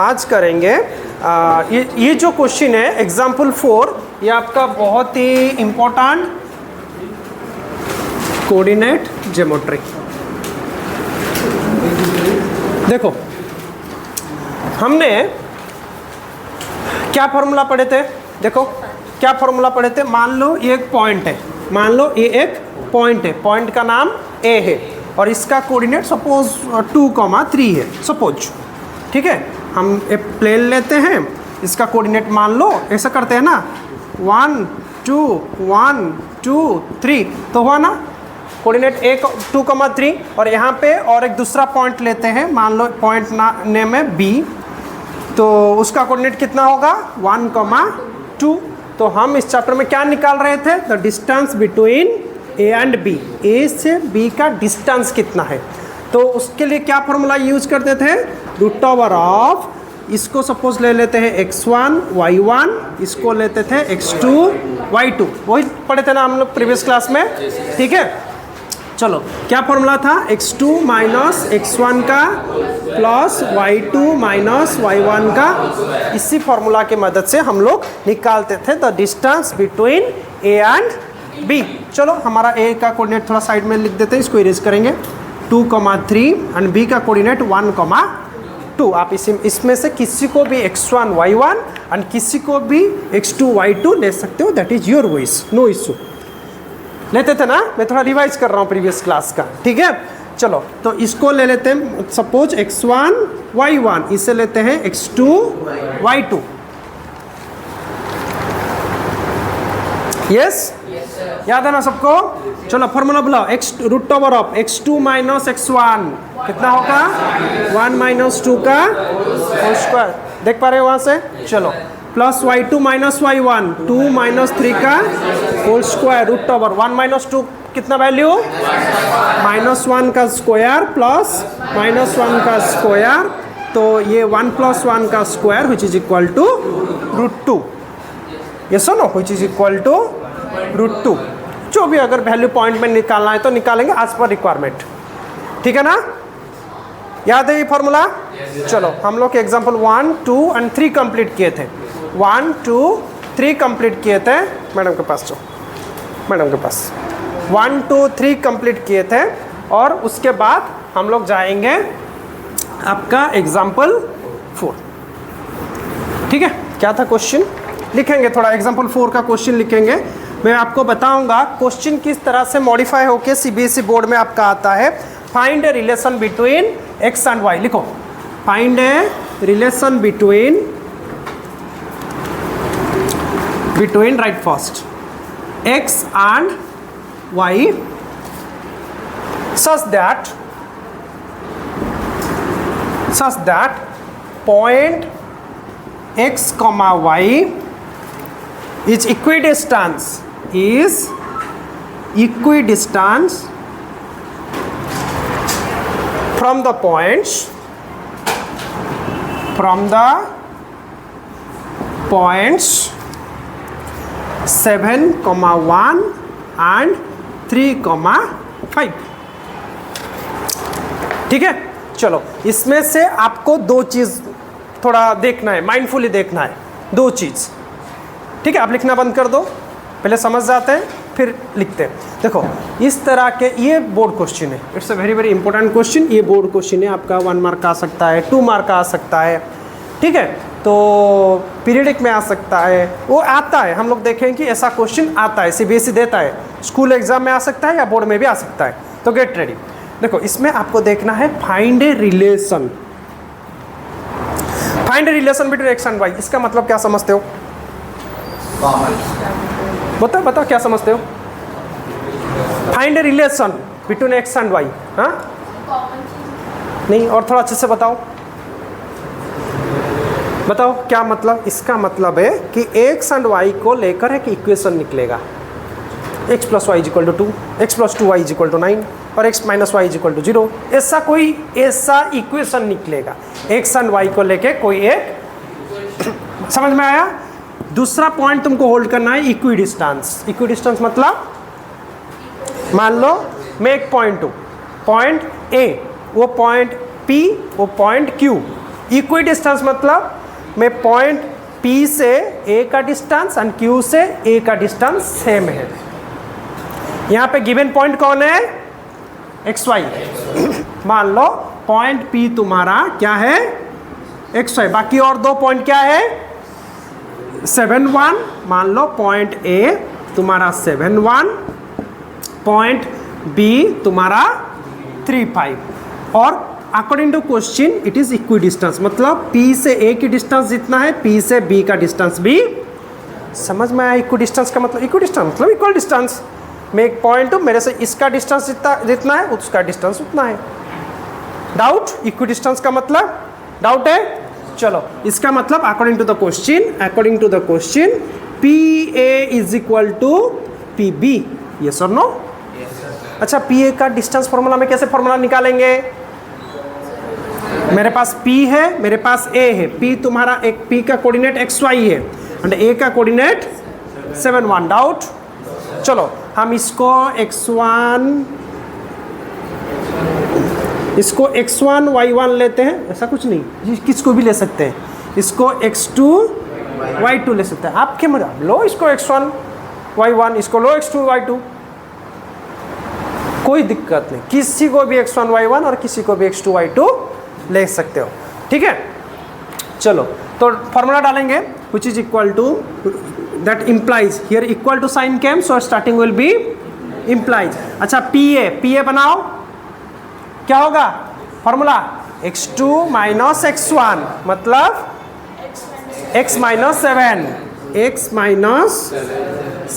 आज करेंगे ये जो क्वेश्चन है एग्जाम्पल 4, ये आपका बहुत ही इंपॉर्टेंट कोऑर्डिनेट ज्योमेट्री। देखो हमने क्या फॉर्मूला पढ़े थे, देखो क्या फॉर्मूला पढ़े थे। मान लो ये एक पॉइंट है, मान लो ये एक पॉइंट है, पॉइंट का नाम ए है और इसका कोऑर्डिनेट सपोज 2,3 है सपोज, ठीक है। हम एक प्लेन लेते हैं, इसका कोऑर्डिनेट मान लो ऐसा करते हैं ना 1 2 1 2 3, तो हुआ ना कोऑर्डिनेट ए 2,3। और यहाँ पे और एक दूसरा पॉइंट लेते हैं, मान लो पॉइंट नेम है बी, तो उसका कोऑर्डिनेट कितना होगा 1,2। तो हम इस चैप्टर में क्या निकाल रहे थे, the distance between A and B, A से बी का डिस्टेंस कितना है। तो उसके लिए क्या फॉर्मूला यूज करते थे, रूट ओवर ऑफ, इसको सपोज ले लेते हैं x1 y1, इसको लेते थे x2 y2, वही पढ़े थे ना हम लोग प्रीवियस क्लास में, ठीक है। चलो क्या फॉर्मूला था, x2 माइनस x1 का प्लस y2 माइनस y1 का। इसी फॉर्मूला की मदद से हम लोग निकालते थे the distance between a and b। चलो हमारा a का कोऑर्डिनेट थोड़ा साइड में लिख देते हैं, इसको इरेज करेंगे 2,3 एंड b का कोऑर्डिनेट 1,2। आप इसमें से किसी को भी x1 y1 एंड किसी को भी x2 y2 ले सकते हो, that is your voice, no issue. लेते थे ना, मैं थोड़ा रिवाइज कर रहा हूँ प्रीवियस क्लास का, ठीक है। चलो तो इसको ले लेते हैं सपोज x1 y1, इसे लेते हैं x2 y2। यस याद है ना सबको। चलो फॉर्मूला बुलाओ, x root over of x2 minus x1 कितना होगा 1 माइनस 2 का होल स्क्वायर, देख पा रहे हो वहां से। चलो plus y2 minus y1 2 minus 3 का whole square root over 1 minus 2 कितना वैल्यू -1 का स्क्वायर प्लस -1 का स्क्वायर, तो ये 1 + 1 का square which is equal to √2। ये सुनो विच इज इक्वल टू √2। जो भी अगर वैल्यू पॉइंट में निकालना है तो निकालेंगे एज पर रिक्वायरमेंट, ठीक है ना। याद है ये फॉर्मूला। चलो हम लोग एग्जांपल 1 2 एंड 3 कंप्लीट किए थे, 1 2 3 कंप्लीट किए थे। मैडम के पास जो मैडम के पास 1 2 3 कंप्लीट किए थे और उसके बाद हम लोग जाएंगे आपका एग्जांपल 4, ठीक है। क्या था क्वेश्चन, लिखेंगे थोड़ा एग्जांपल 4 का क्वेश्चन लिखेंगे। मैं आपको बताऊंगा क्वेश्चन किस तरह से मॉडिफाई होके सीबीएसई बोर्ड में आपका आता है। Find a relation between x and Y, लिखो find a relation between write first x and y such that point x comma y is equidistant from the points 7,1 and 3,5, ठीक है। चलो इसमें से आपको दो चीज थोड़ा देखना है, माइंडफुली देखना है, दो चीज, ठीक है। आप लिखना बंद कर दो, पहले समझ जाते हैं फिर लिखते हैं। देखो इस तरह के ये बोर्ड क्वेश्चन है, it's a very very important question. ये बोर्ड क्वेश्चन है, आपका 1 मार्क आ सकता है, 2 मार्क आ सकता है, ठीक है। तो पीरियडिक में आ सकता है, वो आता है, हम लोग देखें कि ऐसा क्वेश्चन आता है, सीबीएसई देता है, स्कूल एग्जाम में आ सकता है या बोर्ड में भी आ सकता है। तो गेट रेडी। देखो इसमें आपको देखना है find a relation, between x and y. इसका मतलब क्या समझते हो, बताओ क्या समझते हो। Find a relation between x and y, हाँ नहीं, और थोड़ा अच्छे से बताओ क्या मतलब। इसका मतलब है कि x एंड y को लेकर एक इक्वेशन निकलेगा, x + y = 2, x + 2y = 9 और x - y = 0। ऐसा इक्वेशन निकलेगा x एंड y को लेके कोई एक। समझ में आया। दूसरा पॉइंट तुमको होल्ड करना है इक्विडिस्टेंस मतलब मान लो मैं एक पॉइंट हूँ, पॉइंट A, वो पॉइंट P, वो पॉइंट Q, इक्वी डिस्टेंस मतलब मैं पॉइंट P से A का डिस्टेंस एंड Q से A का डिस्टेंस सेम है। यहाँ पे गिवन पॉइंट कौन है? XY। मान लो पॉइंट P तुम्हारा क्या है? XY। बाकी और दो पॉइंट क्या है? 7 1। मान लो पॉइंट A तुम्हारा 7 1, पॉइंट B तुम्हारा 3 5। और according to question it is equidistance, मतलब P से A की डिस्टेंस जितना है P से B का डिस्टेंस भी। समझ में आया इक्वी डिस्टेंस का मतलब? इक्वी डिस्टेंस मतलब इक्वल डिस्टेंस। मैं एक पॉइंट हूँ, मेरे से इसका डिस्टेंस जितना है उसका डिस्टेंस उतना है। डाउट? इक्वी डिस्टेंस का मतलब डाउट है? चलो, इसका मतलब according to the question PA is equal to PB। Yes और नो? अच्छा, PA का डिस्टेंस फॉर्मूला में कैसे फॉर्मूला निकालेंगे? मेरे पास P है, मेरे पास A है। P तुम्हारा एक P का कोऑर्डिनेट XY है एंड A का कोऑर्डिनेट 7 1। डाउट? चलो हम इसको x1 y1 लेते हैं। ऐसा कुछ नहीं, किसको भी ले सकते हैं। इसको x2 y2 ले सकते हैं। आप क्या मजा लो, इसको x1 y1, इसको लो x2 y2, कोई दिक्कत नहीं। किसी को भी x1 y1 और किसी को भी x2 y2 ले सकते हो। ठीक है, चलो तो फॉर्मूला डालेंगे which is equal to that implies here equal to sign came, so starting will be implies। अच्छा, PA बनाओ, क्या होगा फॉर्मूला? x2 माइनस x1 मतलब x माइनस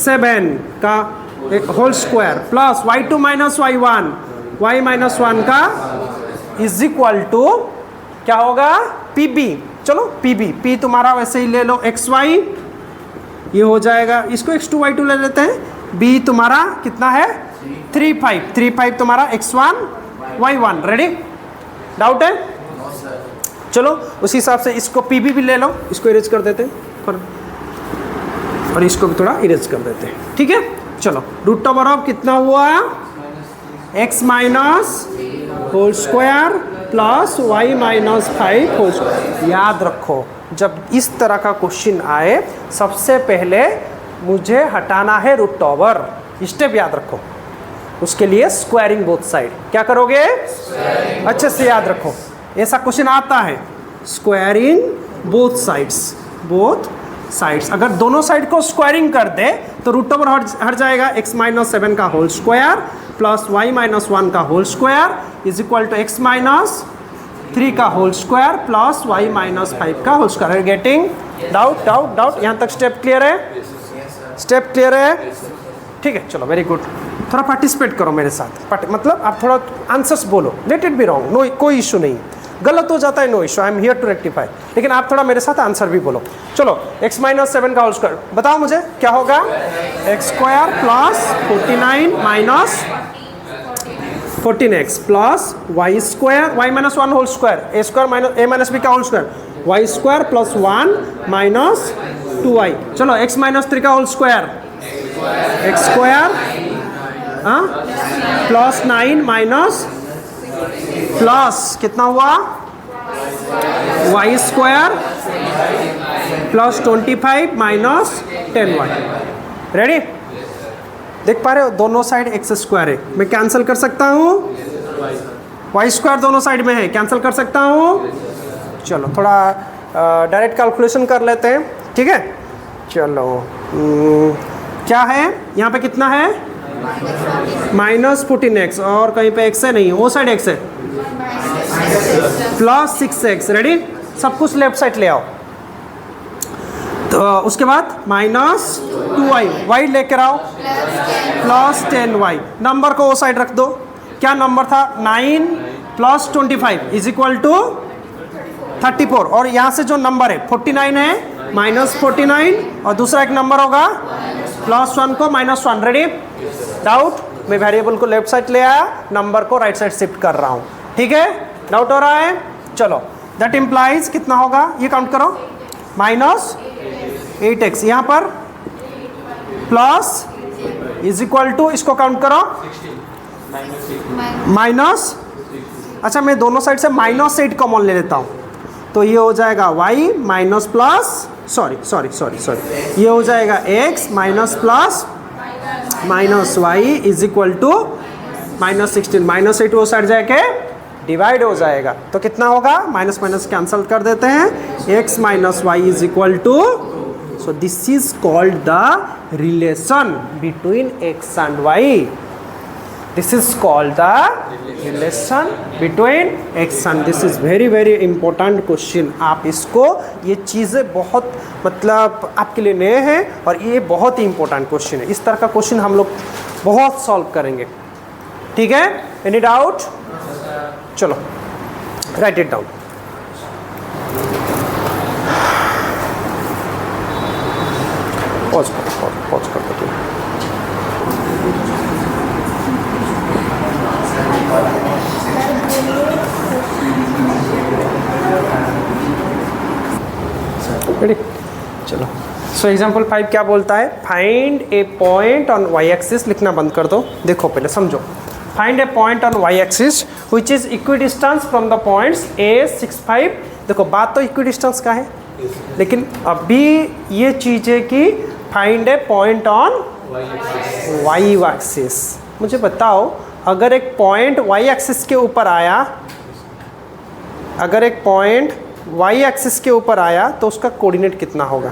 7 का एक whole square plus y2 minus y1 y minus 1 का is equal to क्या होगा? PB। चलो P तुम्हारा वैसे ही ले लो XY, ये हो जाएगा। इसको x2 y2 ले लेते हैं। B तुम्हारा कितना है? 3 5 तुम्हारा x1 y1। रेडी? डाउट है? चलो उसी हिसाब से इसको PB भी ले लो, इसको इरेज कर देते हैं और इसको भी थोड़ा इरेज कर देते हैं। ठीक है, चलो रूट ओवर ऑफ कितना हुआ? x minus whole square plus y minus 5 whole square. याद रखो, जब इस तरह का क्वेश्चन आए सबसे पहले मुझे हटाना है रूट ओवर। स्टेप याद रखो। उसके लिए स्क्वायरिंग बोथ साइड। क्या करोगे? अच्छे से याद रखो, ऐसा क्वेश्चन आता है। Squaring both sides. अगर दोनों साइड को स्क्वायरिंग कर दे तो रूट ओवर हट जाएगा। x माइनस 7 का whole square plus y minus 1 का whole square is equal to x minus 3 का whole square plus y minus 5 का होल स्क्वायर। गेटिंग? डाउट? यहाँ तक स्टेप क्लियर है? स्टेप क्लियर है? ठीक है, चलो वेरी गुड। थोड़ा पार्टिसिपेट करो मेरे साथ, मतलब आप थोड़ा आंसर्स बोलो। Let it be wrong, no, कोई इशू नहीं। गलत हो जाता है, no issue, I am here to rectify. लेकिन आप थोड़ा मेरे साथ आंसर भी बोलो। चलो x माइनस 7 का होल स्क्वायर बताओ मुझे क्या होगा? x square plus 49 minus 14x plus y square y minus 1 whole square a square minus a minus b का whole square y square plus 1 minus 2y। चलो x माइनस 3 का whole square x square plus 9 minus plus कितना हुआ? y square plus 25 minus 10y। Ready? देख पा रहे हो, दोनों साइड x स्क्वायर है, मैं कैंसिल कर सकता हूँ। y स्क्वायर दोनों साइड में है, कैंसिल कर सकता हूँ। चलो थोड़ा डायरेक्ट कैलकुलेशन कर लेते हैं। ठीक है, चलो क्या है यहाँ पे? कितना है? माइनस 14x और कहीं पे x है नहीं, वो साइड x है, प्लस 6x। रेडी? सब कुछ लेफ्ट साइड ले आओ। तो उसके बाद माइनस 2y लेकर आओ, प्लस 10y। नंबर को वो साइड रख दो। क्या नंबर था? 9 प्लस 25 इज इक्वल टू 34। और यहाँ से जो नंबर है 49 है, माइनस 49 और दूसरा एक नंबर होगा प्लस 1 को माइनस 1। रेडी? डाउट? मैं वेरिएबल को लेफ्ट साइड ले आया, नंबर को राइट साइड शिफ्ट कर रहा हूँ। ठीक है, डाउट हो रहा है? चलो दैट इम्प्लाइज कितना होगा? ये काउंट करो, माइनस 8x यहाँ पर प्लस इज इक्वल टू, इसको काउंट करो, माइनस। अच्छा मैं दोनों साइड से माइनस 8 कॉमन ले लेता हूँ, तो ये हो जाएगा y माइनस प्लस सॉरी ये हो जाएगा x minus plus minus y is equal to -16 -8 वो साइड जाके डिवाइड हो जाएगा। तो कितना होगा, माइनस माइनस कैंसल कर देते हैं, x minus y is equal to, so this is called the relation between x and y। This is called the relation between x and, this is very very important question. आप इसको, ये चीज़ें बहुत मतलब आपके लिए नए हैं और ये बहुत ही इंपॉर्टेंट क्वेश्चन है। इस तरह का क्वेश्चन हम लोग बहुत सॉल्व करेंगे, ठीक है। Any doubt? चलो राइट इट डाउन। पॉज कर दो। रेडी, चलो। सो एग्जाम्पल 5 क्या बोलता है, find a point on y axis. लिखना बंद कर दो, देखो पहले समझो। Find a point on y axis which is equidistance from the points A 6, 5। देखो बात तो इक्विडिस्टेंस का है, लेकिन अभी ये चीज़ है कि find a point on y axis. मुझे बताओ, अगर एक पॉइंट वाई एक्सिस के ऊपर आया, अगर एक पॉइंट वाई एक्सिस के ऊपर आया तो उसका कोऑर्डिनेट कितना होगा?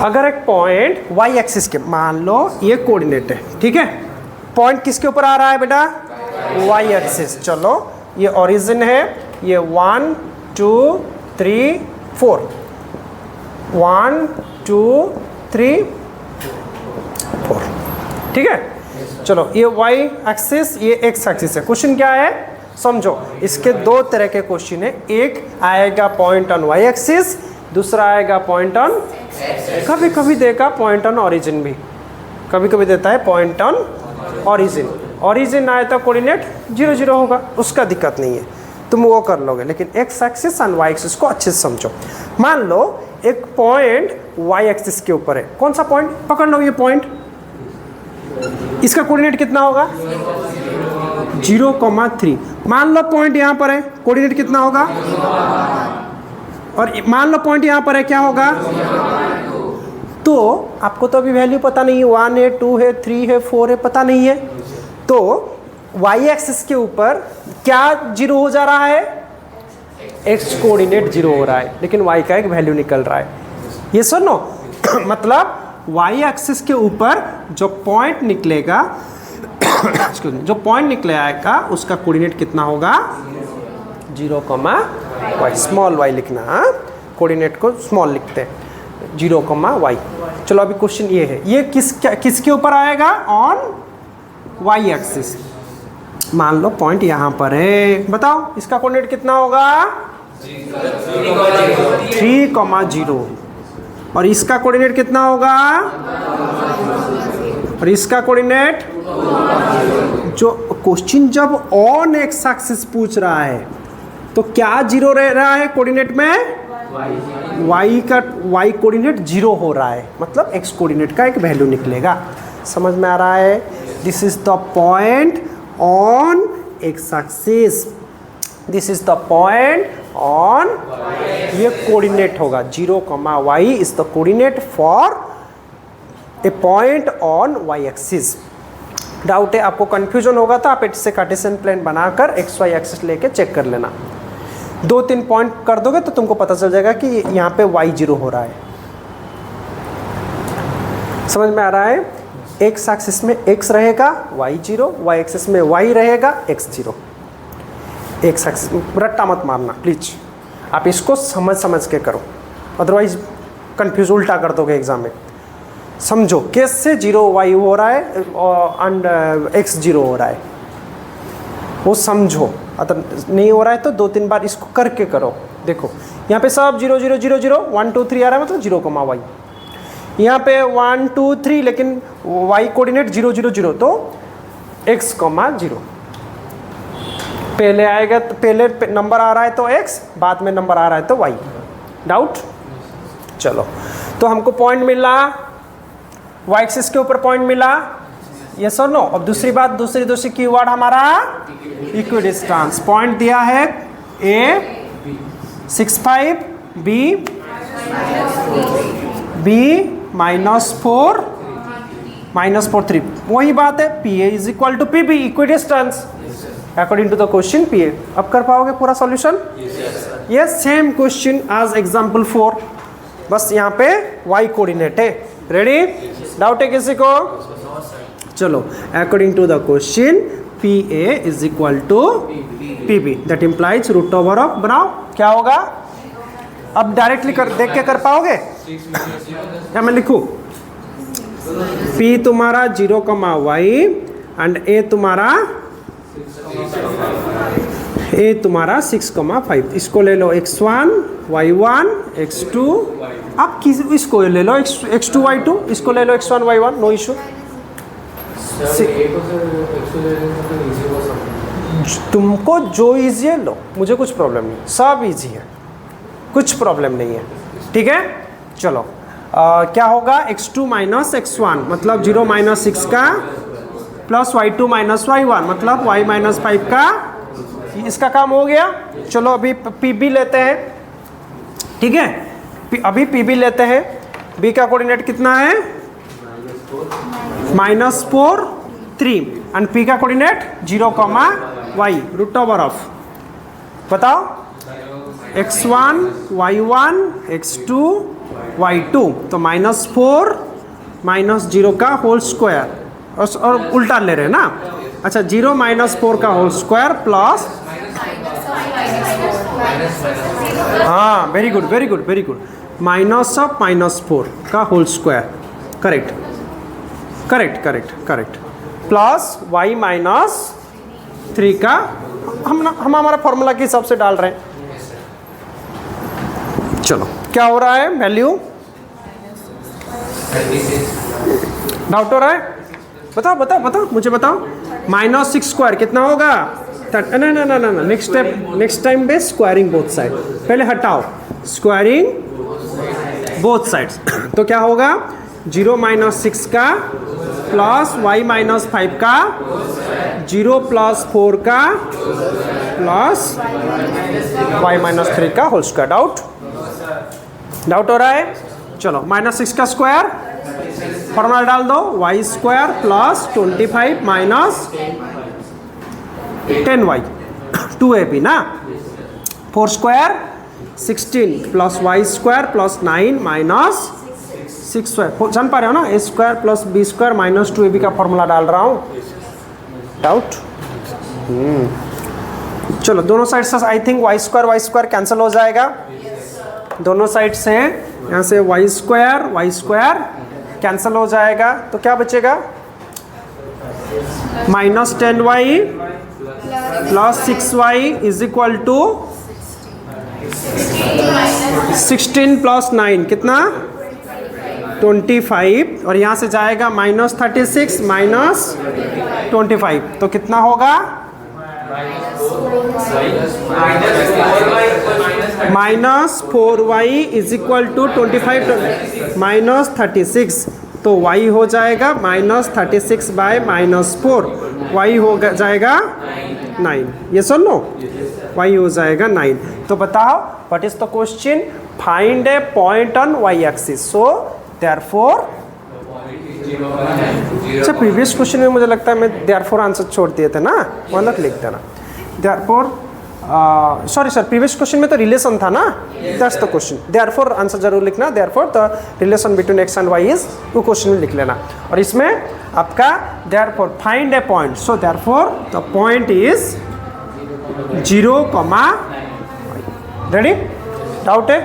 अगर एक पॉइंट वाई एक्सिस के, मान लो ये कोऑर्डिनेट है, ठीक है। पॉइंट किसके ऊपर आ रहा है बेटा? Y axis. चलो ये ओरिजिन है, ये 1 2 3 4, 1 2 3 4, ठीक है। चलो ये वाई एक्सिस, ये एक्स एक्सिस है। क्वेश्चन क्या है समझो, इसके दो तरह के क्वेश्चन है। एक आएगा पॉइंट ऑन वाई एक्सिस, दूसरा आएगा पॉइंट ऑन, कभी कभी देगा पॉइंट ऑन ओरिजिन भी, कभी कभी देता है पॉइंट ऑन ओरिजिन। ओरिजिन आए तो कोऑर्डिनेट 0 0 होगा, उसका दिक्कत नहीं है, तुम वो कर लोगे। लेकिन x axis and y axis को अच्छे से समझो। मान लो एक पॉइंट वाई एक्सिस के ऊपर है, कौन सा पॉइंट? पकड़ लो ये पॉइंट, इसका कोऑर्डिनेट कितना होगा? 0,3। मान लो पॉइंट यहाँ पर है, कोऑर्डिनेट कितना होगा? और मान लो पॉइंट यहाँ पर है, क्या होगा? तो आपको तो अभी वैल्यू पता नहीं है, 1 है, 2 है, 3 है, 4 है, पता नहीं है। तो वाई एक्सिस के ऊपर क्या 0 हो जा रहा है? एक्स कोऑर्डिनेट 0 हो रहा है, लेकिन वाई का एक वैल्यू निकल रहा है। ये सुनो मतलब वाई एक्सिस के ऊपर जो पॉइंट निकलेगा जो पॉइंट निकले आएगा उसका कोऑर्डिनेट कितना होगा? 0, वाई, स्मॉल वाई लिखना, कोऑर्डिनेट को स्मॉल लिखते हैं, 0, वाई। चलो अभी क्वेश्चन ये है, ये किसके ऊपर आएगा? On y axis. मान लो पॉइंट यहाँ पर है, बताओ इसका कोऑर्डिनेट कितना होगा? 3,0। और इसका कोऑर्डिनेट कितना होगा? और इसका कोऑर्डिनेट, जो क्वेश्चन जब ऑन एक्स एक्सिस पूछ रहा है तो क्या 0 रह रहा है कोऑर्डिनेट में? वाई का वाई कोऑर्डिनेट 0 हो रहा है, मतलब एक्स कोऑर्डिनेट का एक वैल्यू निकलेगा। समझ में आ रहा है? This is the point on x axis, this is the point on, ये कोऑर्डिनेट होगा 0, y is the coordinate for a point on y axis. Doubt है, आपको कंफ्यूजन होगा तो आप इससे कार्टेशियन प्लेन बनाकर एक्स वाई एक्सिस लेके चेक कर लेना। 2-3 पॉइंट कर दोगे तो तुमको पता चल जाएगा कि यहाँ पे y 0 हो रहा है। समझ में आ रहा है? एक्स एक्सिस में x रहेगा, y 0, y एक्सिस में y रहेगा, x 0। एक्स एक्सिस रट्टा मत मारना प्लीज, आप इसको समझ के करो, अदरवाइज कंफ्यूज उल्टा कर दोगे एग्जाम में। समझो कैसे 0 y हो रहा है एंड x 0 हो रहा है, वो समझो। अगर नहीं हो रहा है तो 2-3 बार इसको करके करो। देखो यहाँ पे सब 0 0 0 0 1 2 3 आ रहा है, मतलब 0, y। यहाँ पे 1 2 3, लेकिन y कोऑर्डिनेट 0 0 0, तो x, 0 पहले आएगा, तो पहले नंबर आ रहा है तो x, बाद में नंबर आ रहा है तो y। डाउट? चलो, तो हमको पॉइंट मिला, y एक्सिस के ऊपर पॉइंट मिला ये सर नो। अब दूसरी बात, दूसरी कीवर्ड हमारा इक्विडिस्टेंस। पॉइंट दिया है ए 6.5, बी -4 -4 3। वही बात है, P A is equal to P B, equidistance according to the question P A. अब कर पाओगे पूरा solution? Yes, same question as example 4, बस यहाँ पे y कोऑर्डिनेट है। रेडी? डाउट है किसी को? चलो, according to the question P A is equal to P B, that implies root over of, बनाओ क्या होगा? अब डायरेक्टली देख के कर पाओगे या मैं लिखूं? P तुम्हारा 0, y एंड A तुम्हारा 6, 5। इसको ले लो x1, y1, x2। आप इसको ले लो x2, y2, इसको ले लो x1, y1, नो इशू। तुमको जो इजी है लो, मुझे कुछ प्रॉब्लम नहीं, सब इजी है, कुछ प्रॉब्लम नहीं है। ठीक है, चलो क्या होगा? x2 - x1 मतलब 0 - 6 का, प्लस y2 - y1 मतलब y - 5 का। इसका काम हो गया। चलो अभी pb लेते हैं। ठीक है, अभी pb लेते हैं। b का कोऑर्डिनेट कितना है? -4, 3 एंड p का coordinate 0, y root over of, बताओ x1, y1, x2, y2। तो -4 -0 का होल स्क्वायर, और उल्टा ले रहे हैं ना। अच्छा, 0 - 4 का होल स्क्वायर प्लस, हाँ very good very good very good, minus of -4 का whole square. Correct correct correct correct, plus y -3 का हम हमारा फॉर्मूला के हिसाब से डाल रहे हैं। चलो क्या हो रहा है? वैल्यू डाउट हो रहा है? बताओ बताओ बताओ, मुझे बताओ। -6² कितना होगा? ना नेक्स्ट टाइम पे स्क्वायरिंग बोथ साइड, पहले हटाओ स्क्वायरिंग बोथ साइड्स। तो क्या होगा? 0 - 6 का प्लस y - 5 का, 0 + 4 का प्लस y - 3 का होल स्क्वायर। डाउट हो रहा है? चलो, -6 का स्क्वायर फॉर्मूला डाल दो, y² + 25 - 10y 2ab ना। 4² 16 प्लस y² + 9 - 6y। जान पा रहे हो ना? a² + b² - 2ab का फॉर्मूला डाल रहा हूँ। डाउट? चलो, दोनों साइड से आई थिंक y² कैंसिल हो जाएगा। दोनों साइड से यहाँ से y² कैंसिल हो जाएगा, तो क्या बचेगा? -10y + 6y is equal to 16 + 9 कितना? 25। और यहाँ से जाएगा -36 - 25, तो कितना होगा? -4y इज इक्वल टू 25 - 36, तो y हो जाएगा -36 बाय -4, y हो जाएगा 9। ये सुन लो, y हो जाएगा 9। तो बताओ, what is the question? Find a point on y axis. So therefore, अच्छा प्रीवियस क्वेश्चन में मुझे लगता है मैं देयरफॉर आंसर छोड़ दिए थे ना, मतलब लिख देना therefore. Sorry sir, previous question में तो रिलेशन था ना, that's the question. Therefore answer जरूर लिखना, therefore the relation between x and y is, वो क्वेश्चन में लिख लेना। और इसमें आपका therefore find a point, so therefore the point is 0, ready? Doubt है?